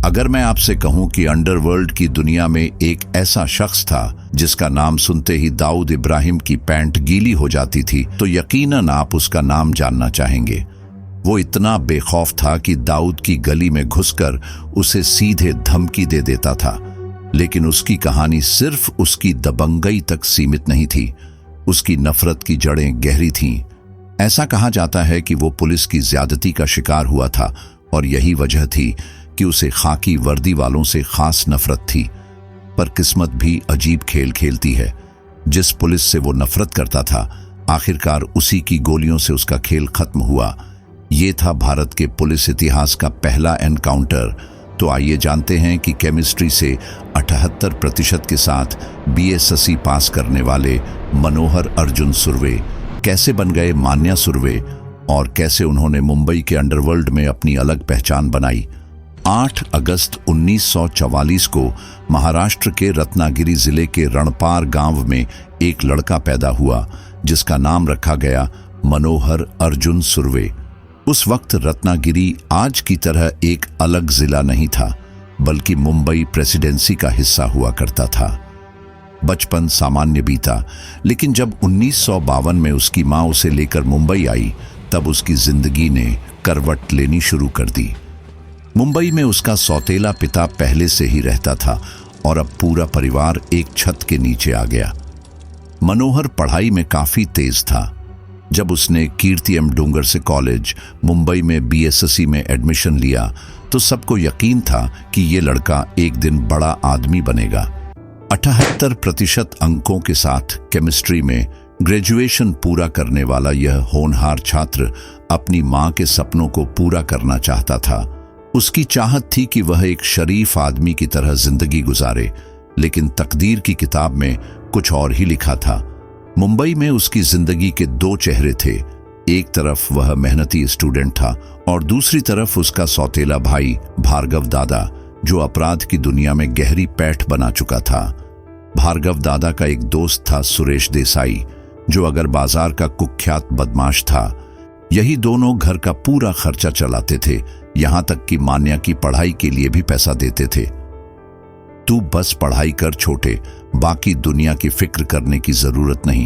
अगर मैं आपसे कहूं कि अंडरवर्ल्ड की दुनिया में एक ऐसा शख्स था जिसका नाम सुनते ही दाऊद इब्राहिम की पैंट गीली हो जाती थी, तो यकीनन आप उसका नाम जानना चाहेंगे। वो इतना बेखौफ था कि दाऊद की गली में घुसकर उसे सीधे धमकी दे देता था। लेकिन उसकी कहानी सिर्फ उसकी दबंगई तक सीमित नहीं थी। उसकी नफरत की जड़ें गहरी थीं। ऐसा कहा जाता है कि वो पुलिस की ज्यादती का शिकार हुआ था और यही वजह थी कि उसे खाकी वर्दी वालों से खास नफरत थी। पर किस्मत भी अजीब खेल खेलती है। जिस पुलिस से वो नफरत करता था, आखिरकार उसी की गोलियों से उसका खेल खत्म हुआ। ये था भारत के पुलिस इतिहास का पहला एनकाउंटर। तो आइए जानते हैं कि केमिस्ट्री से 78% के साथ बीएसएससी पास करने वाले मनोहर अर्जुन सुर्वे कैसे बन गए मान्या सुर्वे और कैसे उन्होंने मुंबई के अंडरवर्ल्ड में अपनी अलग पहचान बनाई। 8 अगस्त 1944 को महाराष्ट्र के रत्नागिरी जिले के रणपार गांव में एक लड़का पैदा हुआ जिसका नाम रखा गया मनोहर अर्जुन सुर्वे। उस वक्त रत्नागिरी आज की तरह एक अलग जिला नहीं था, बल्कि मुंबई प्रेसिडेंसी का हिस्सा हुआ करता था। बचपन सामान्य बीता, लेकिन जब 1952 में उसकी मां उसे लेकर मुंबई आई, तब उसकी जिंदगी ने करवट लेनी शुरू कर दी। मुंबई में उसका सौतेला पिता पहले से ही रहता था और अब पूरा परिवार एक छत के नीचे आ गया। मनोहर पढ़ाई में काफी तेज था। जब उसने कीर्ति एम डूंगर से कॉलेज मुंबई में बीएसएससी में एडमिशन लिया, तो सबको यकीन था कि ये लड़का एक दिन बड़ा आदमी बनेगा। 78% अंकों के साथ केमिस्ट्री में ग्रेजुएशन पूरा करने वाला यह होनहार छात्र अपनी मां के सपनों को पूरा करना चाहता था। उसकी चाहत थी कि वह एक शरीफ आदमी की तरह जिंदगी गुजारे, लेकिन तकदीर की किताब में कुछ और ही लिखा था। मुंबई में उसकी जिंदगी के 2 चेहरे थे। एक तरफ वह मेहनती स्टूडेंट था और दूसरी तरफ उसका सौतेला भाई भार्गव दादा, जो अपराध की दुनिया में गहरी पैठ बना चुका था। भार्गव दादा का एक दोस्त था सुरेश देसाई, जो अगर बाजार का कुख्यात बदमाश था। यही दोनों घर का पूरा खर्चा चलाते थे, यहां तक कि मान्या की पढ़ाई के लिए भी पैसा देते थे। तू बस पढ़ाई कर छोटे, बाकी दुनिया की फिक्र करने की जरूरत नहीं,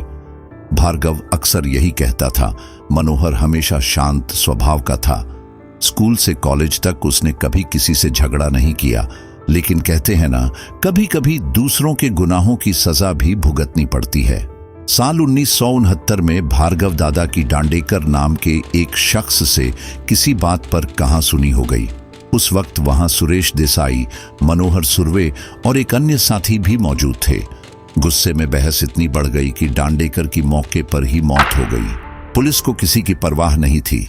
भार्गव अक्सर यही कहता था। मनोहर हमेशा शांत स्वभाव का था। स्कूल से कॉलेज तक उसने कभी किसी से झगड़ा नहीं किया, लेकिन कहते हैं ना, कभी कभी दूसरों के गुनाहों की सजा भी भुगतनी पड़ती है। साल 1969 में भार्गव दादा की डांडेकर नाम के एक शख्स से किसी बात पर कहासुनी हो गई। उस वक्त वहां सुरेश देसाई, मनोहर सुर्वे और एक अन्य साथी भी मौजूद थे। गुस्से में बहस इतनी बढ़ गई कि डांडेकर की मौके पर ही मौत हो गई। पुलिस को किसी की परवाह नहीं थी,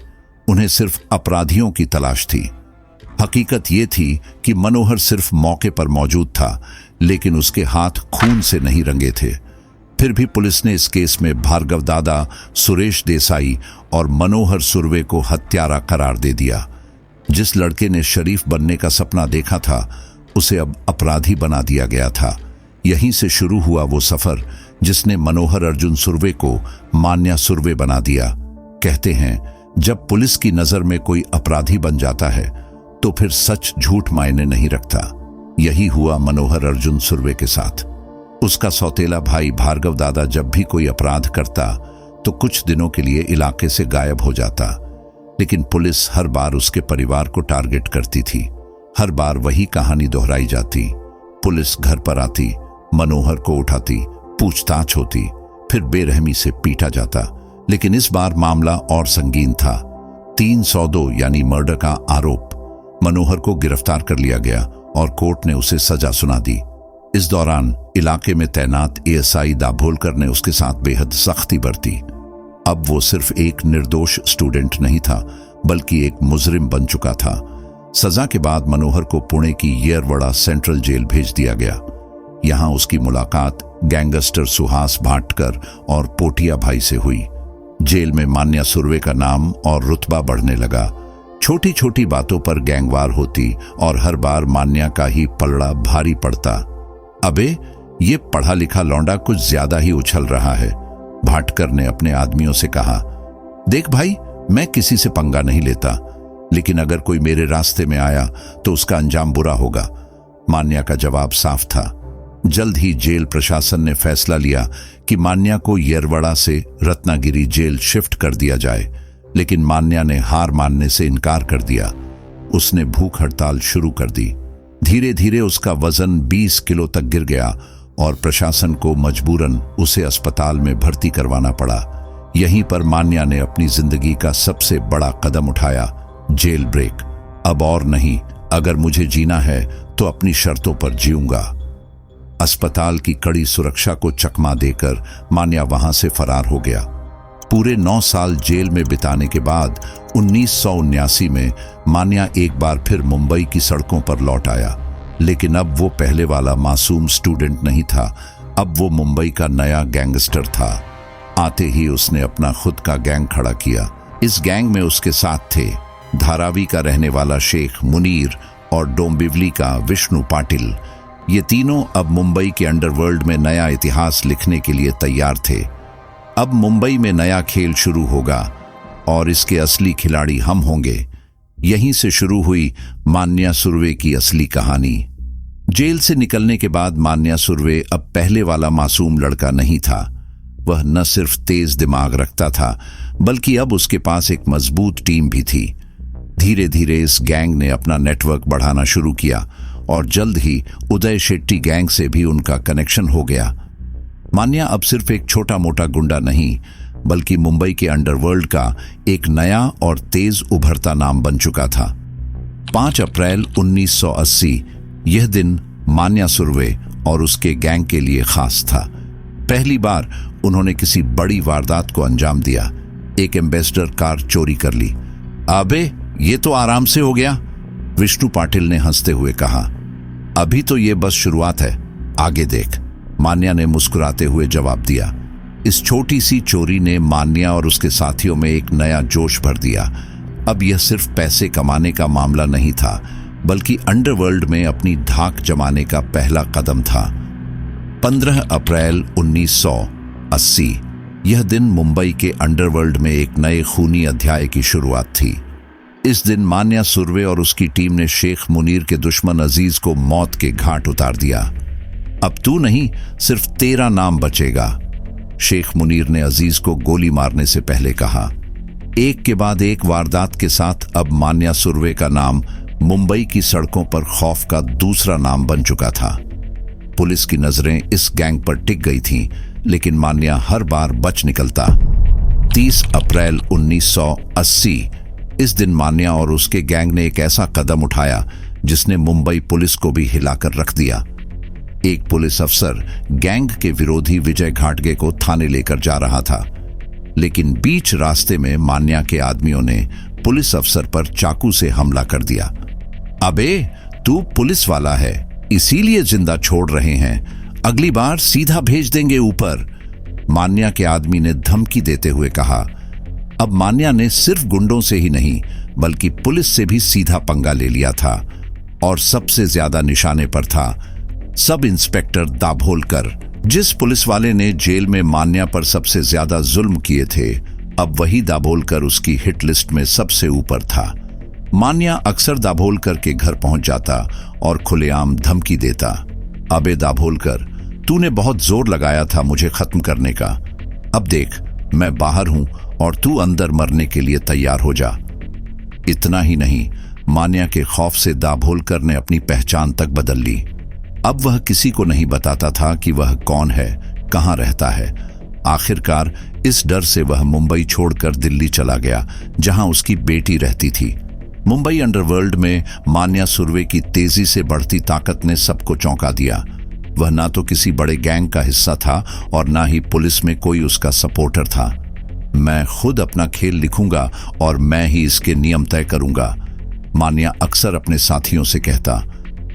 उन्हें सिर्फ अपराधियों की तलाश थी। हकीकत ये थी कि मनोहर सिर्फ मौके पर मौजूद था, लेकिन उसके हाथ खून से नहीं रंगे थे। फिर भी पुलिस ने इस केस में भार्गव दादा, सुरेश देसाई और मनोहर सुर्वे को हत्यारा करार दे दिया। जिस लड़के ने शरीफ बनने का सपना देखा था, उसे अब अपराधी बना दिया गया था। यहीं से शुरू हुआ वो सफर जिसने मनोहर अर्जुन सुर्वे को मान्या सुर्वे बना दिया। कहते हैं, जब पुलिस की नजर में कोई अपराधी बन जाता है, तो फिर सच झूठ मायने नहीं रखता। यही हुआ मनोहर अर्जुन सुर्वे के साथ। उसका सौतेला भाई भार्गव दादा जब भी कोई अपराध करता, तो कुछ दिनों के लिए इलाके से गायब हो जाता। लेकिन पुलिस हर बार उसके परिवार को टारगेट करती थी। हर बार वही कहानी दोहराई जाती। पुलिस घर पर आती, मनोहर को उठाती, पूछताछ होती, फिर बेरहमी से पीटा जाता। लेकिन इस बार मामला और संगीन था। 302 यानी मर्डर का आरोप। मनोहर को गिरफ्तार कर लिया गया और कोर्ट ने उसे सजा सुना दी। इस दौरान इलाके में तैनात एएसआई दाभोलकर ने उसके साथ बेहद सख्ती बरती। अब वो सिर्फ एक निर्दोष स्टूडेंट नहीं था, बल्कि एक मुजरिम बन चुका था। सजा के बाद मनोहर को पुणे की येरवड़ा सेंट्रल जेल भेज दिया गया। यहां उसकी मुलाकात गैंगस्टर सुहास भाटकर और पोटिया भाई से हुई। जेल में मान्या सुर्वे का नाम और रुतबा बढ़ने लगा। छोटी छोटी बातों पर गैंगवार होती और हर बार मान्या का ही पलड़ा भारी पड़ता। अबे, ये पढ़ा लिखा लौंडा कुछ ज्यादा ही उछल रहा है, भाटकर ने अपने आदमियों से कहा। देख भाई, मैं किसी से पंगा नहीं लेता, लेकिन अगर कोई मेरे रास्ते में आया तो उसका अंजाम बुरा होगा। मान्या का जवाब साफ था। जल्द ही जेल प्रशासन ने फैसला लिया कि मान्या को येरवड़ा से रत्नागिरी जेल शिफ्ट कर दिया जाए, लेकिन मान्या ने हार मानने से इनकार कर दिया। उसने भूख हड़ताल शुरू कर दी। धीरे धीरे उसका वजन 20 किलो तक गिर गया और प्रशासन को मजबूरन उसे अस्पताल में भर्ती करवाना पड़ा। यहीं पर मान्या ने अपनी जिंदगी का सबसे बड़ा कदम उठाया, जेल ब्रेक। अब और नहीं, अगर मुझे जीना है तो अपनी शर्तों पर जीऊंगा। अस्पताल की कड़ी सुरक्षा को चकमा देकर मान्या वहां से फरार हो गया। पूरे 9 साल जेल में बिताने के बाद 1979 में मान्या एक बार फिर मुंबई की सड़कों पर लौट आया, लेकिन अब वो पहले वाला मासूम स्टूडेंट नहीं था। अब वो मुंबई का नया गैंगस्टर था। आते ही उसने अपना खुद का गैंग खड़ा किया। इस गैंग में उसके साथ थे धारावी का रहने वाला शेख मुनीर और डोंबिवली का विष्णु पाटिल। ये तीनों अब मुंबई के अंडरवर्ल्ड में नया इतिहास लिखने के लिए तैयार थे। अब मुंबई में नया खेल शुरू होगा और इसके असली खिलाड़ी हम होंगे। यहीं से शुरू हुई मान्या सुर्वे की असली कहानी। जेल से निकलने के बाद मान्या सुर्वे अब पहले वाला मासूम लड़का नहीं था। वह न सिर्फ तेज दिमाग रखता था, बल्कि अब उसके पास एक मजबूत टीम भी थी। धीरे धीरे इस गैंग ने अपना नेटवर्क बढ़ाना शुरू किया और जल्द ही उदय शेट्टी गैंग से भी उनका कनेक्शन हो गया। मान्या अब सिर्फ एक छोटा मोटा गुंडा नहीं, बल्कि मुंबई के अंडरवर्ल्ड का एक नया और तेज उभरता नाम बन चुका था। 5 अप्रैल 1980 यह दिन मान्या सुर्वे और उसके गैंग के लिए खास था। पहली बार उन्होंने किसी बड़ी वारदात को अंजाम दिया। एक एम्बेसडर कार चोरी कर ली। अबे ये तो आराम से हो गया, विष्णु पाटिल ने हंसते हुए कहा। अभी तो ये बस शुरुआत है, आगे देख, मान्या ने मुस्कुराते हुए जवाब दिया। इस छोटी सी चोरी ने मान्या और उसके साथियों में एक नया जोश भर दिया। अब यह सिर्फ पैसे कमाने का मामला नहीं था, बल्कि अंडरवर्ल्ड में अपनी धाक जमाने का पहला कदम था। 15 अप्रैल 1980 यह दिन मुंबई के अंडरवर्ल्ड में एक नए खूनी अध्याय की शुरुआत थी। इस दिन मान्या सुर्वे और उसकी टीम ने शेख मुनीर के दुश्मन अजीज को मौत के घाट उतार दिया। अब तू नहीं, सिर्फ तेरा नाम बचेगा, शेख मुनीर ने अजीज को गोली मारने से पहले कहा। एक के बाद एक वारदात के साथ अब मान्या सुर्वे का नाम मुंबई की सड़कों पर खौफ का दूसरा नाम बन चुका था। पुलिस की नजरें इस गैंग पर टिक गई थीं, लेकिन मान्या हर बार बच निकलता। 30 अप्रैल 1980 इस दिन मान्या और उसके गैंग ने एक ऐसा कदम उठाया जिसने मुंबई पुलिस को भी हिलाकर रख दिया। एक पुलिस अफसर गैंग के विरोधी विजय घाटगे को थाने लेकर जा रहा था, लेकिन बीच रास्ते में मान्या के आदमियों ने पुलिस अफसर पर चाकू से हमला कर दिया। अबे तू पुलिस वाला है, इसीलिए जिंदा छोड़ रहे हैं, अगली बार सीधा भेज देंगे ऊपर, मान्या के आदमी ने धमकी देते हुए कहा। अब मान्या ने सिर्फ गुंडों से ही नहीं, बल्कि पुलिस से भी सीधा पंगा ले लिया था और सबसे ज्यादा निशाने पर था सब इंस्पेक्टर दाभोलकर। जिस पुलिस वाले ने जेल में मान्या पर सबसे ज्यादा जुल्म किए थे, अब वही दाभोलकर उसकी हिट लिस्ट में सबसे ऊपर था। मान्या अक्सर दाभोलकर के घर पहुंच जाता और खुलेआम धमकी देता। अबे दाभोलकर, तूने बहुत जोर लगाया था मुझे खत्म करने का, अब देख मैं बाहर हूं और तू अंदर मरने के लिए तैयार हो जा। इतना ही नहीं, मान्या के खौफ से दाभोलकर ने अपनी पहचान तक बदल ली। अब वह किसी को नहीं बताता था कि वह कौन है, कहां रहता है। आखिरकार इस डर से वह मुंबई छोड़कर दिल्ली चला गया, जहां उसकी बेटी रहती थी। मुंबई अंडरवर्ल्ड में मान्या सुर्वे की तेजी से बढ़ती ताकत ने सबको चौंका दिया। वह ना तो किसी बड़े गैंग का हिस्सा था और ना ही पुलिस में कोई उसका सपोर्टर था। मैं खुद अपना खेल लिखूंगा और मैं ही इसके नियम तय करूंगा, मान्या अक्सर अपने साथियों से कहता।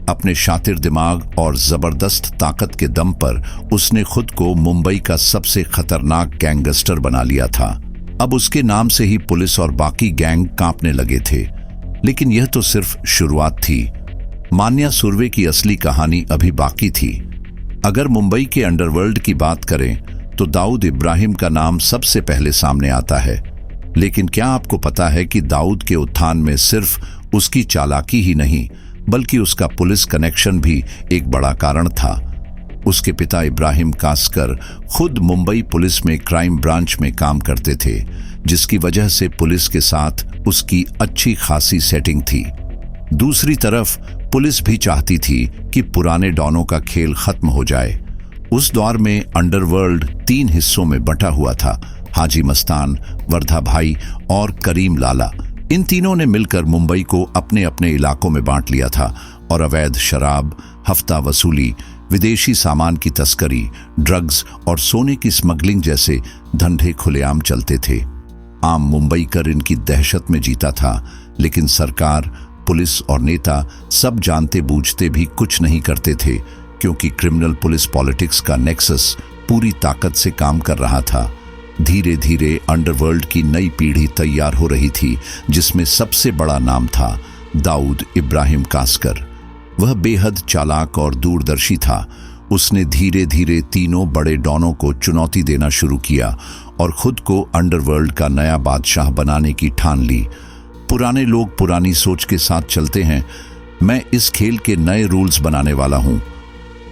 अपने शातिर दिमाग और जबरदस्त ताकत के दम पर उसने खुद को मुंबई का सबसे खतरनाक गैंगस्टर बना लिया था। अब उसके नाम से ही पुलिस और बाकी गैंग कांपने लगे थे। लेकिन यह तो सिर्फ शुरुआत थी। मान्या सुर्वे की असली कहानी अभी बाकी थी। अगर मुंबई के अंडरवर्ल्ड की बात करें तो दाऊद इब्राहिम का नाम सबसे पहले सामने आता है। लेकिन क्या आपको पता है कि दाऊद के उत्थान में सिर्फ उसकी चालाकी ही नहीं बल्कि उसका पुलिस कनेक्शन भी एक बड़ा कारण था। उसके पिता इब्राहिम कास्कर खुद मुंबई पुलिस में क्राइम ब्रांच में काम करते थे, जिसकी वजह से पुलिस के साथ उसकी अच्छी खासी सेटिंग थी। दूसरी तरफ पुलिस भी चाहती थी कि पुराने डॉनों का खेल खत्म हो जाए। उस दौर में अंडरवर्ल्ड 3 हिस्सों में बंटा हुआ था, हाजी मस्तान, वर्धा भाई और करीम लाला। इन तीनों ने मिलकर मुंबई को अपने अपने इलाकों में बांट लिया था और अवैध शराब, हफ्ता वसूली, विदेशी सामान की तस्करी, ड्रग्स और सोने की स्मगलिंग जैसे धंधे खुलेआम चलते थे। आम मुंबईकर इनकी दहशत में जीता था, लेकिन सरकार, पुलिस और नेता सब जानते बूझते भी कुछ नहीं करते थे, क्योंकि क्रिमिनल पुलिस पॉलिटिक्स का नेक्सस पूरी ताकत से काम कर रहा था। धीरे धीरे अंडरवर्ल्ड की नई पीढ़ी तैयार हो रही थी, जिसमें सबसे बड़ा नाम था दाऊद इब्राहिम कास्कर। वह बेहद चालाक और दूरदर्शी था। उसने धीरे धीरे तीनों बड़े डॉनों को चुनौती देना शुरू किया और खुद को अंडरवर्ल्ड का नया बादशाह बनाने की ठान ली। पुराने लोग पुरानी सोच के साथ चलते हैं, मैं इस खेल के नए रूल्स बनाने वाला हूं।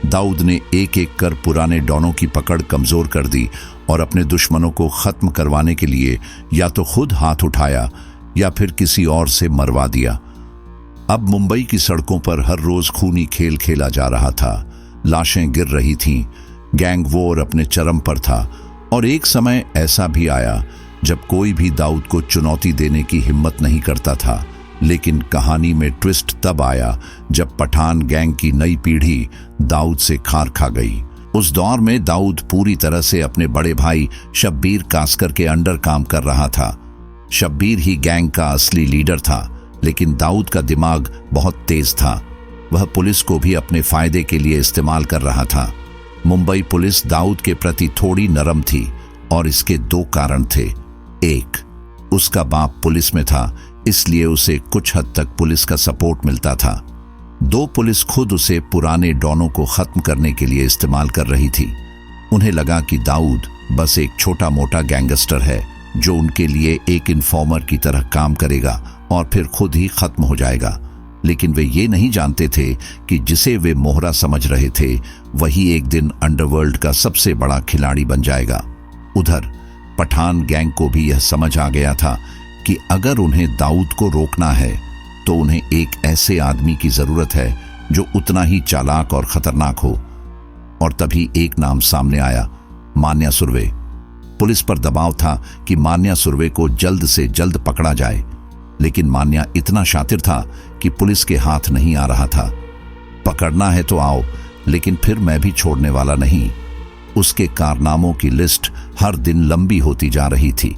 दाऊद ने एक एक कर पुराने डॉनों की पकड़ कमजोर कर दी और अपने दुश्मनों को खत्म करवाने के लिए या तो खुद हाथ उठाया या फिर किसी और से मरवा दिया। अब मुंबई की सड़कों पर हर रोज खूनी खेल खेला जा रहा था। लाशें गिर रही थीं, गैंग वॉर अपने चरम पर था और एक समय ऐसा भी आया जब कोई भी दाऊद को चुनौती देने की हिम्मत नहीं करता था। लेकिन कहानी में ट्विस्ट तब आया जब पठान गैंग की नई पीढ़ी दाऊद से खार खा गई। उस दौर में दाऊद पूरी तरह से अपने बड़े भाई शब्बीर कास्कर के अंडर काम कर रहा था। शब्बीर ही गैंग का असली लीडर था, लेकिन दाऊद का दिमाग बहुत तेज था। वह पुलिस को भी अपने फायदे के लिए इस्तेमाल कर रहा था। मुंबई पुलिस दाऊद के प्रति थोड़ी नरम थी और इसके 2 कारण थे। एक, उसका बाप पुलिस में था, इसलिए उसे कुछ हद तक पुलिस का सपोर्ट मिलता था। 2, पुलिस खुद उसे पुराने डॉनों को खत्म करने के लिए इस्तेमाल कर रही थी। उन्हें लगा कि दाऊद बस एक छोटा मोटा गैंगस्टर है जो उनके लिए एक इन्फॉर्मर की तरह काम करेगा और फिर खुद ही खत्म हो जाएगा। लेकिन वे ये नहीं जानते थे कि जिसे वे मोहरा समझ रहे थे वही एक दिन अंडरवर्ल्ड का सबसे बड़ा खिलाड़ी बन जाएगा। उधर पठान गैंग को भी यह समझ आ गया था कि अगर उन्हें दाऊद को रोकना है तो उन्हें एक ऐसे आदमी की जरूरत है जो उतना ही चालाक और खतरनाक हो। और तभी एक नाम सामने आया, मान्या सुर्वे। पुलिस पर दबाव था कि मान्या सुर्वे को जल्द से जल्द पकड़ा जाए, लेकिन मान्या इतना शातिर था कि पुलिस के हाथ नहीं आ रहा था। पकड़ना है तो आओ, लेकिन फिर मैं भी छोड़ने वाला नहीं। उसके कारनामों की लिस्ट हर दिन लंबी होती जा रही थी।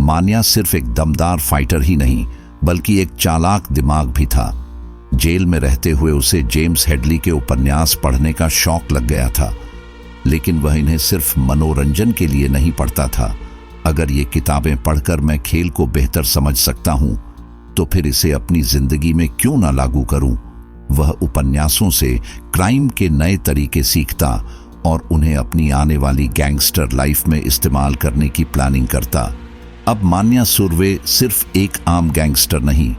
मान्या सिर्फ एक दमदार फाइटर ही नहीं बल्कि एक चालाक दिमाग भी था। जेल में रहते हुए उसे जेम्स हेडली के उपन्यास पढ़ने का शौक लग गया था, लेकिन वह इन्हें सिर्फ मनोरंजन के लिए नहीं पढ़ता था। अगर ये किताबें पढ़कर मैं खेल को बेहतर समझ सकता हूं तो फिर इसे अपनी जिंदगी में क्यों ना लागू करूं। वह उपन्यासों से क्राइम के नए तरीके सीखता और उन्हें अपनी आने वाली गैंगस्टर लाइफ में इस्तेमाल करने की प्लानिंग करता। अब मान्या सुर्वे सिर्फ एक आम गैंगस्टर नहीं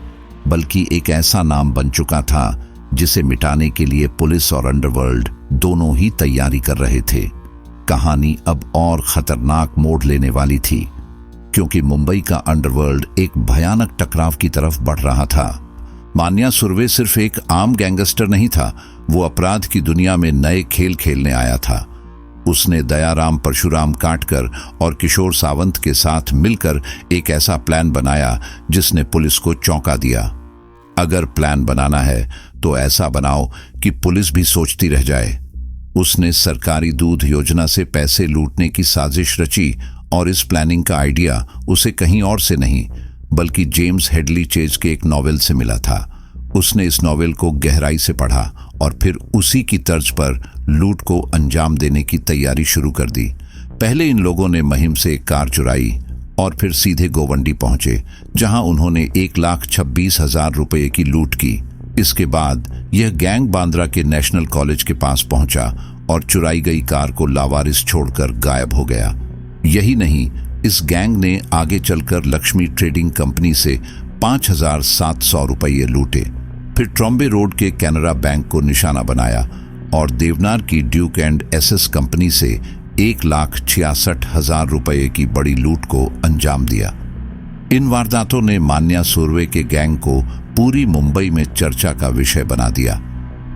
बल्कि एक ऐसा नाम बन चुका था जिसे मिटाने के लिए पुलिस और अंडरवर्ल्ड दोनों ही तैयारी कर रहे थे। कहानी अब और खतरनाक मोड़ लेने वाली थी, क्योंकि मुंबई का अंडरवर्ल्ड एक भयानक टकराव की तरफ बढ़ रहा था। मान्या सुर्वे सिर्फ एक आम गैंगस्टर नहीं था, वो अपराध की दुनिया में नए खेल खेलने आया था। उसने दयाराम परशुराम काटकर और किशोर सावंत के साथ मिलकर एक ऐसा प्लान बनाया जिसने पुलिस को चौंका दिया। अगर प्लान बनाना है तो ऐसा बनाओ कि पुलिस भी सोचती रह जाए। उसने सरकारी दूध योजना से पैसे लूटने की साजिश रची और इस प्लानिंग का आइडिया उसे कहीं और से नहीं बल्कि जेम्स हेडली चेज के एक नॉवेल से मिला था। उसने इस नॉवेल को गहराई से पढ़ा और फिर उसी की तर्ज पर लूट को अंजाम देने की तैयारी शुरू कर दी। पहले इन लोगों ने महिम से एक कार चुराई और फिर सीधे गोवंडी पहुंचे, जहां उन्होंने 1,26,000 रुपये की लूट की। इसके बाद यह गैंग बांद्रा के नेशनल कॉलेज के पास पहुंचा और चुराई गई कार को लावारिस छोड़कर गायब हो गया। यही नहीं, इस गैंग ने आगे चलकर लक्ष्मी ट्रेडिंग कंपनी से 5,700 रुपये लूटे, फिर ट्रॉम्बे रोड के कैनरा बैंक को निशाना बनाया और देवनार की ड्यूक एंड एसएस कंपनी से 1,66,000 रुपये की बड़ी लूट को अंजाम दिया। इन वारदातों ने मान्या सुर्वे के गैंग को पूरी मुंबई में चर्चा का विषय बना दिया।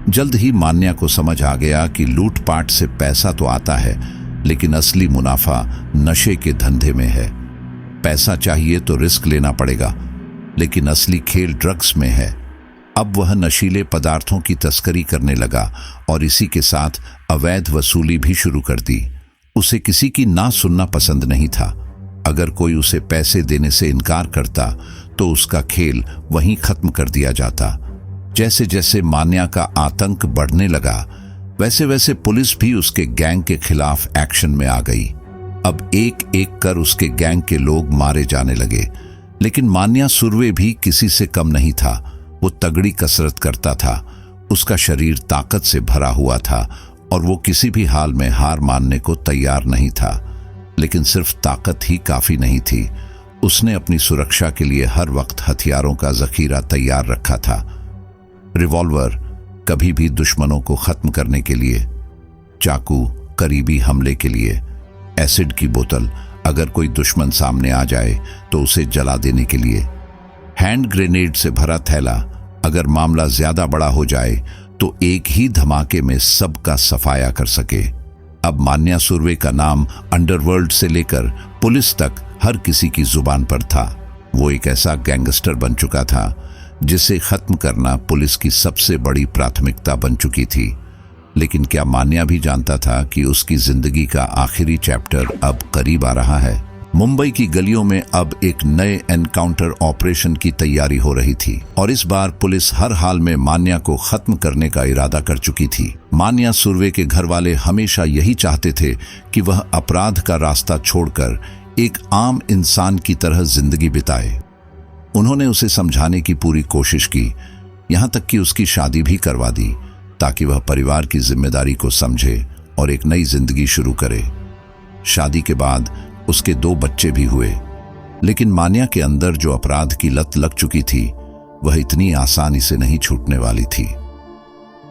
जल्द ही मान्या को समझ आ गया कि लूटपाट से पैसा तो आता है, लेकिन असली मुनाफा नशे के धंधे में है। पैसा चाहिए तो रिस्क लेना पड़ेगा, लेकिन असली खेल ड्रग्स में है। अब वह नशीले पदार्थों की तस्करी करने लगा और इसी के साथ अवैध वसूली भी शुरू कर दी। उसे किसी की ना सुनना पसंद नहीं था। अगर कोई उसे पैसे देने से इनकार करता तो उसका खेल वहीं खत्म कर दिया जाता। जैसे जैसे मान्या का आतंक बढ़ने लगा, वैसे वैसे पुलिस भी उसके गैंग के खिलाफ एक्शन में आ गई। अब एक एक कर उसके गैंग के लोग मारे जाने लगे, लेकिन मान्या सुर्वे भी किसी से कम नहीं था। वो तगड़ी कसरत करता था, उसका शरीर ताकत से भरा हुआ था और वो किसी भी हाल में हार मानने को तैयार नहीं था। लेकिन सिर्फ ताकत ही काफी नहीं थी। उसने अपनी सुरक्षा के लिए हर वक्त हथियारों का जखीरा तैयार रखा था। रिवॉल्वर कभी भी दुश्मनों को खत्म करने के लिए, चाकू करीबी हमले के लिए, एसिड की बोतल अगर कोई दुश्मन सामने आ जाए तो उसे जला देने के लिए, हैंड ग्रेनेड से भरा थैला अगर मामला ज्यादा बड़ा हो जाए तो एक ही धमाके में सबका सफाया कर सके। अब मान्या सुर्वे का नाम अंडरवर्ल्ड से लेकर पुलिस तक हर किसी की जुबान पर था। वो एक ऐसा गैंगस्टर बन चुका था जिसे खत्म करना पुलिस की सबसे बड़ी प्राथमिकता बन चुकी थी। लेकिन क्या मान्या भी जानता था कि उसकी जिंदगी का आखिरी चैप्टर अब करीब आ रहा है। मुंबई की गलियों में अब एक नए एनकाउंटर ऑपरेशन की तैयारी हो रही थी और इस बार पुलिस हर हाल में मान्या को खत्म करने का इरादा कर चुकी थी। मान्या सुर्वे के घर वाले हमेशा यही चाहते थे कि वह अपराध का रास्ता छोड़कर एक आम इंसान की तरह जिंदगी बिताए। उन्होंने उसे समझाने की पूरी कोशिश की, यहाँ तक कि उसकी शादी भी करवा दी ताकि वह परिवार की जिम्मेदारी को समझे और एक नई जिंदगी शुरू करे। शादी के बाद उसके 2 बच्चे भी हुए, लेकिन मान्या के अंदर जो अपराध की लत लग चुकी थी वह इतनी आसानी से नहीं छूटने वाली थी।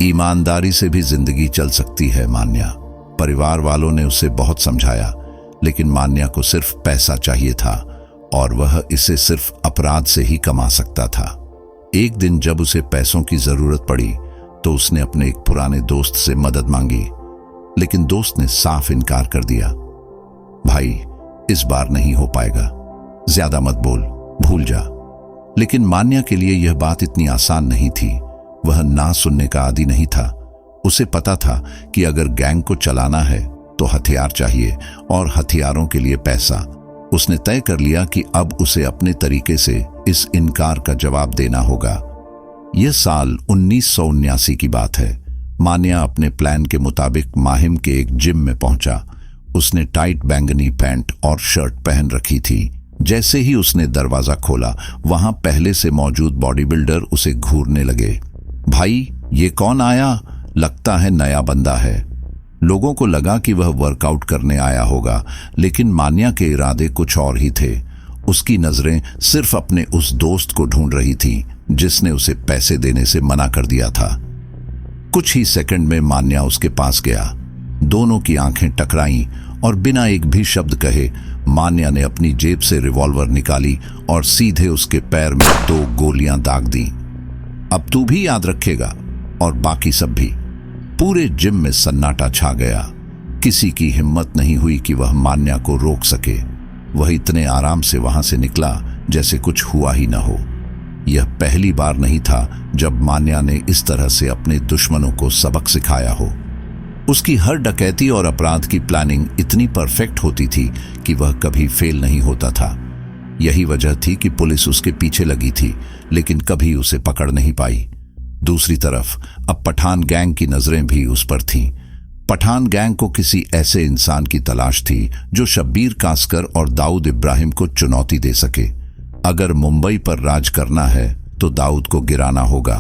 ईमानदारी से भी जिंदगी चल सकती है मान्या। परिवार वालों ने उसे बहुत समझाया, लेकिन मान्या को सिर्फ पैसा चाहिए था और वह इसे सिर्फ अपराध से ही कमा सकता था। एक दिन जब उसे पैसों की जरूरत पड़ी तो उसने अपने एक पुराने दोस्त से मदद मांगी, लेकिन दोस्त ने साफ इनकार कर दिया। भाई, इस बार नहीं हो पाएगा, ज्यादा मत बोल, भूल जा। लेकिन मान्या के लिए यह बात इतनी आसान नहीं थी। वह ना सुनने का आदी नहीं था। उसे पता था कि अगर गैंग को चलाना है तो हथियार चाहिए और हथियारों के लिए पैसा। उसने तय कर लिया कि अब उसे अपने तरीके से इस इनकार का जवाब देना होगा। यह साल 1979 की बात है। मान्या अपने प्लान के मुताबिक माहिम के एक जिम में पहुंचा। उसने टाइट बैंगनी पैंट और शर्ट पहन रखी थी। जैसे ही उसने दरवाजा खोला, वहां पहले से मौजूद बॉडी बिल्डर उसे घूरने लगे। भाई, ये कौन आया? लगता है नया बंदा है। लोगों को लगा कि वह वर्कआउट करने आया होगा, लेकिन मान्या के इरादे कुछ और ही थे। उसकी नजरें सिर्फ अपने उस दोस्त को ढूंढ रही थी जिसने उसे पैसे देने से मना कर दिया था। कुछ ही सेकंड में मान्या उसके पास गया। दोनों की आंखें टकराईं और बिना एक भी शब्द कहे मान्या ने अपनी जेब से रिवॉल्वर निकाली और सीधे उसके पैर में 2 गोलियां दाग दी। अब तू भी याद रखेगा, और बाकी सब भी। पूरे जिम में सन्नाटा छा गया। किसी की हिम्मत नहीं हुई कि वह मान्या को रोक सके। वह इतने आराम से वहां से निकला जैसे कुछ हुआ ही न हो। यह पहली बार नहीं था जब मान्या ने इस तरह से अपने दुश्मनों को सबक सिखाया हो। उसकी हर डकैती और अपराध की प्लानिंग इतनी परफेक्ट होती थी कि वह कभी फेल नहीं होता था। यही वजह थी कि पुलिस उसके पीछे लगी थी, लेकिन कभी उसे पकड़ नहीं पाई। दूसरी तरफ अब पठान गैंग की नजरें भी उस पर थीं। पठान गैंग को किसी ऐसे इंसान की तलाश थी जो शब्बीर कासकर और दाऊद इब्राहिम को चुनौती दे सके। अगर मुंबई पर राज करना है तो दाऊद को गिराना होगा।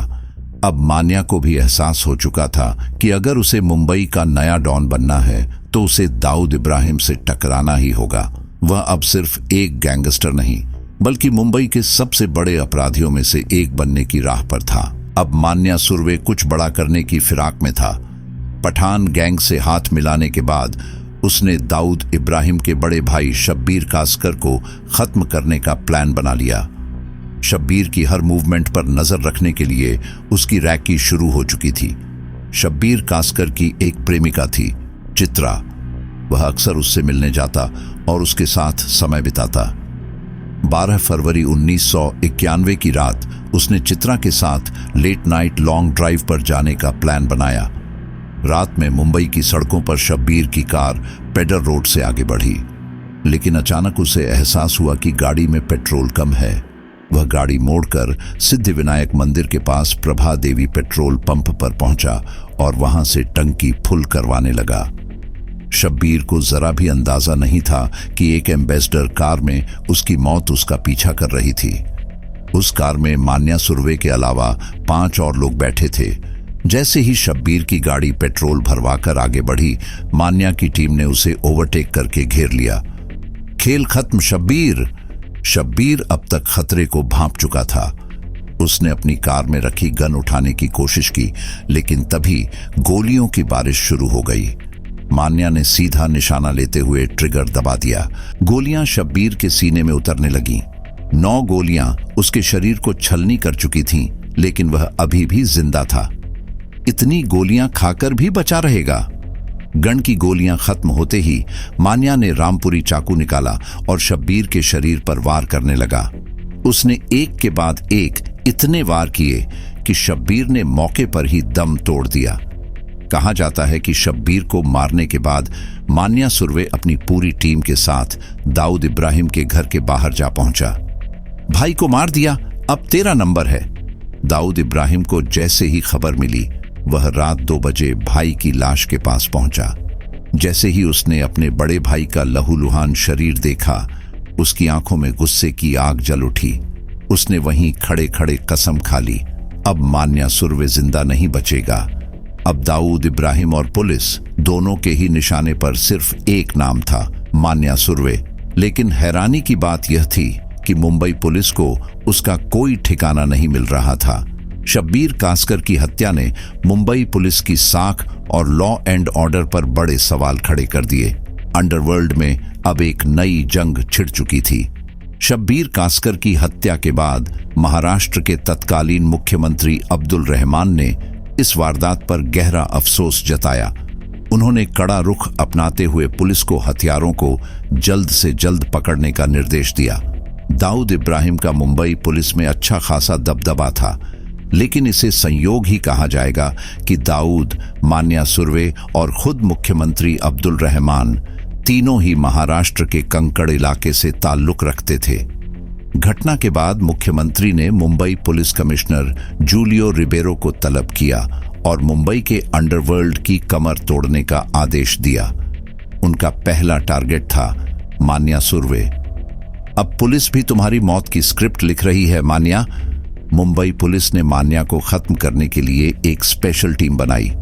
अब मान्या को भी एहसास हो चुका था कि अगर उसे मुंबई का नया डॉन बनना है तो उसे दाऊद इब्राहिम से टकराना ही होगा। वह अब सिर्फ एक गैंगस्टर नहीं बल्कि मुंबई के सबसे बड़े अपराधियों में से एक बनने की राह पर था। अब मान्या सुर्वे कुछ बड़ा करने की फिराक में था। पठान गैंग से हाथ मिलाने के बाद उसने दाऊद इब्राहिम के बड़े भाई शब्बीर कासकर को खत्म करने का प्लान बना लिया। शब्बीर की हर मूवमेंट पर नजर रखने के लिए उसकी रैकी शुरू हो चुकी थी। शब्बीर कासकर की एक प्रेमिका थी, चित्रा। वह अक्सर उससे मिलने जाता और उसके साथ समय बिताता। 12 फरवरी 1991 की रात उसने चित्रा के साथ लेट नाइट लॉन्ग ड्राइव पर जाने का प्लान बनाया। रात में मुंबई की सड़कों पर शब्बीर की कार पेडर रोड से आगे बढ़ी, लेकिन अचानक उसे एहसास हुआ कि गाड़ी में पेट्रोल कम है। वह गाड़ी मोड़कर सिद्धिविनायक मंदिर के पास प्रभा देवी पेट्रोल पंप पर पहुंचा और वहां से टंकी फुल करवाने लगा। शब्बीर को जरा भी अंदाजा नहीं था कि एक एम्बेसडर कार में उसकी मौत उसका पीछा कर रही थी। उस कार में मान्या सुर्वे के अलावा 5 और लोग बैठे थे। जैसे ही शब्बीर की गाड़ी पेट्रोल भरवाकर आगे बढ़ी, मान्या की टीम ने उसे ओवरटेक करके घेर लिया। खेल खत्म शब्बीर। शब्बीर अब तक खतरे को भांप चुका था। उसने अपनी कार में रखी गन उठाने की कोशिश की, लेकिन तभी गोलियों की बारिश शुरू हो गई। मान्या ने सीधा निशाना लेते हुए ट्रिगर दबा दिया। गोलियां शब्बीर के सीने में उतरने लगीं। 9 गोलियां उसके शरीर को छलनी कर चुकी थीं, लेकिन वह अभी भी जिंदा था। इतनी गोलियां खाकर भी बचा रहेगा? गन की गोलियां खत्म होते ही मान्या ने रामपुरी चाकू निकाला और शब्बीर के शरीर पर वार करने लगा। उसने एक के बाद एक इतने वार किए कि शब्बीर ने मौके पर ही दम तोड़ दिया। कहा जाता है कि शब्बीर को मारने के बाद मान्या सुर्वे अपनी पूरी टीम के साथ दाऊद इब्राहिम के घर के बाहर जा पहुंचा। भाई को मार दिया, अब तेरा नंबर है। दाऊद इब्राहिम को जैसे ही खबर मिली, वह रात 2 बजे भाई की लाश के पास पहुंचा। जैसे ही उसने अपने बड़े भाई का लहूलुहान शरीर देखा, उसकी आंखों में गुस्से की आग जल उठी। उसने वहीं खड़े खड़े कसम खा ली, अब मान्या सुर्वे जिंदा नहीं बचेगा। अब दाऊद इब्राहिम और पुलिस दोनों के ही निशाने पर सिर्फ एक नाम था, मान्या सुर्वे। लेकिन हैरानी की बात यह थी कि मुंबई पुलिस को उसका कोई ठिकाना नहीं मिल रहा था। शब्बीर कासकर की हत्या ने मुंबई पुलिस की साख और लॉ एंड ऑर्डर पर बड़े सवाल खड़े कर दिए। अंडरवर्ल्ड में अब एक नई जंग छिड़ चुकी थी। शब्बीर कासकर की हत्या के बाद महाराष्ट्र के तत्कालीन मुख्यमंत्री अब्दुल रहमान ने इस वारदात पर गहरा अफसोस जताया। उन्होंने कड़ा रुख अपनाते हुए पुलिस को हथियारों को जल्द से जल्द पकड़ने का निर्देश दिया। दाऊद इब्राहिम का मुंबई पुलिस में अच्छा खासा दबदबा था, लेकिन इसे संयोग ही कहा जाएगा कि दाऊद, मान्या सुर्वे और खुद मुख्यमंत्री अब्दुल रहमान तीनों ही महाराष्ट्र के कंकड़ इलाके से ताल्लुक रखते थे। घटना के बाद मुख्यमंत्री ने Mumbai police commissioner Julio Ribeiro को तलब किया और मुंबई के अंडरवर्ल्ड की कमर तोड़ने का आदेश दिया। उनका पहला टारगेट था मान्या सुर्वे। अब पुलिस भी तुम्हारी मौत की स्क्रिप्ट लिख रही है मान्या। मुंबई पुलिस ने मान्या को खत्म करने के लिए एक स्पेशल टीम बनाई।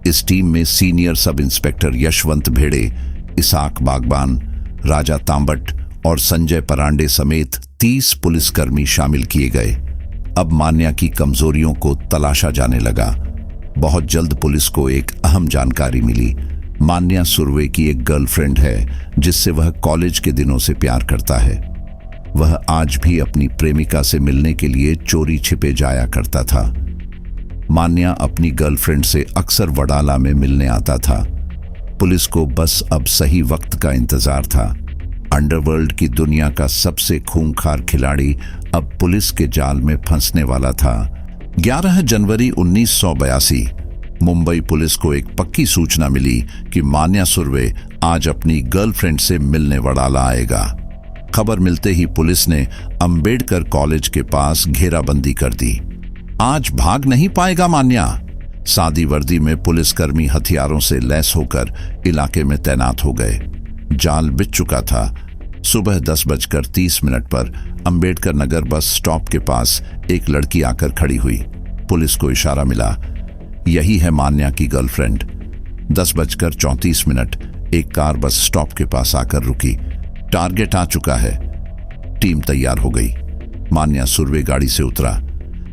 इस टीम में सीनियर सब इंस्पेक्टर यशवंत भेड़े, इसाक बागबान, राजा तांबट और संजय परांडे समेत 30 पुलिसकर्मी शामिल किए गए। अब मान्या की कमजोरियों को तलाशा जाने लगा। बहुत जल्द पुलिस को एक अहम जानकारी मिली। मान्या सुर्वे की एक गर्लफ्रेंड है जिससे वह कॉलेज के दिनों से प्यार करता है। वह आज भी अपनी प्रेमिका से मिलने के लिए चोरी छिपे जाया करता था। मान्या अपनी गर्लफ्रेंड से अक्सर वडाला में मिलने आता था। पुलिस को बस अब सही वक्त का इंतजार था। अंडरवर्ल्ड की दुनिया का सबसे खूंखार खिलाड़ी अब पुलिस के जाल में फंसने वाला था। 11 जनवरी 1982 मुंबई पुलिस को एक पक्की सूचना मिली कि मान्या सुर्वे आज अपनी गर्लफ्रेंड से मिलने वडाला आएगा। खबर मिलते ही पुलिस ने अंबेडकर कॉलेज के पास घेराबंदी कर दी। आज भाग नहीं पाएगा मान्या। सादी वर्दी में पुलिसकर्मी हथियारों से लैस होकर इलाके में तैनात हो गए। जाल बिछ चुका था। सुबह 10:30 पर अंबेडकर नगर बस स्टॉप के पास एक लड़की आकर खड़ी हुई। पुलिस को इशारा मिला, यही है मान्या की गर्लफ्रेंड। 10:34 एक कार बस स्टॉप के पास आकर रुकी। टारगेट आ चुका है। टीम तैयार हो गई। मान्या सुरवे गाड़ी से उतरा।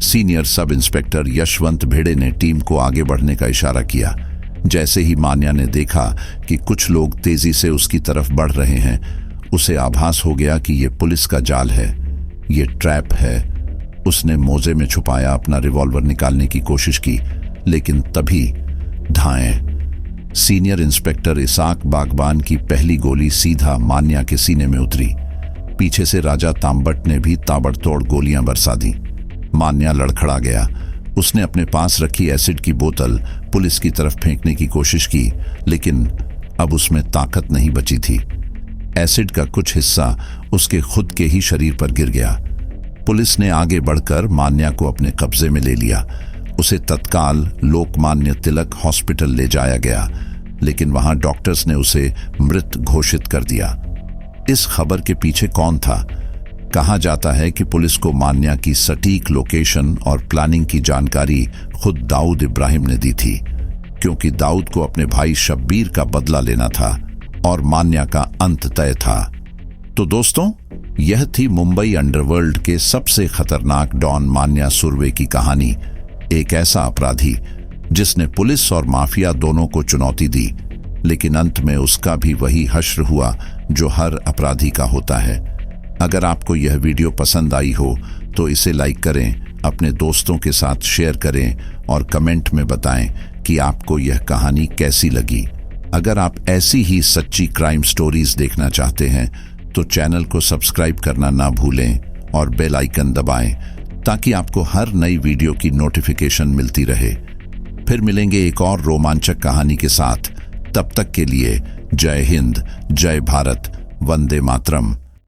सीनियर सब इंस्पेक्टर यशवंत भिड़े ने टीम को आगे बढ़ने का इशारा किया। जैसे ही मान्या ने देखा कि कुछ लोग तेजी से उसकी तरफ बढ़ रहे हैं, उसे आभास हो गया कि ये पुलिस का जाल है, ये ट्रैप है। उसने मोजे में छुपाया अपना रिवॉल्वर निकालने की कोशिश की, लेकिन तभी धाएं। सीनियर इंस्पेक्टर इसाक बागबान की पहली गोली सीधा मान्या के सीने में उतरी। पीछे से राजा तांबट ने भी ताबड़तोड़ गोलियां बरसा दी। मान्या लड़खड़ा गया। उसने अपने पास रखी एसिड की बोतल पुलिस की तरफ फेंकने की कोशिश की, लेकिन अब उसमें ताकत नहीं बची थी। एसिड का कुछ हिस्सा उसके खुद के ही शरीर पर गिर गया। पुलिस ने आगे बढ़कर मान्या को अपने कब्जे में ले लिया। उसे तत्काल लोकमान्य तिलक हॉस्पिटल ले जाया गया, लेकिन वहां डॉक्टर्स ने उसे मृत घोषित कर दिया। इस खबर के पीछे कौन था? कहा जाता है कि पुलिस को मान्या की सटीक लोकेशन और प्लानिंग की जानकारी खुद दाऊद इब्राहिम ने दी थी, क्योंकि दाऊद को अपने भाई शब्बीर का बदला लेना था और मान्या का अंत तय था। तो दोस्तों, यह थी मुंबई अंडरवर्ल्ड के सबसे खतरनाक डॉन मान्या सुरवे की कहानी। एक ऐसा अपराधी जिसने पुलिस और माफिया दोनों को चुनौती दी, लेकिन अंत में उसका भी वही हश्र हुआ जो हर अपराधी का होता है। अगर आपको यह वीडियो पसंद आई हो तो इसे लाइक करें, अपने दोस्तों के साथ शेयर करें और कमेंट में बताएं कि आपको यह कहानी कैसी लगी। अगर आप ऐसी ही सच्ची क्राइम स्टोरीज देखना चाहते हैं तो चैनल को सब्सक्राइब करना ना भूलें और बेल आइकन दबाएं, ताकि आपको हर नई वीडियो की नोटिफिकेशन मिलती रहे। फिर मिलेंगे एक और रोमांचक कहानी के साथ। तब तक के लिए जय हिंद, जय भारत, वंदे मातरम।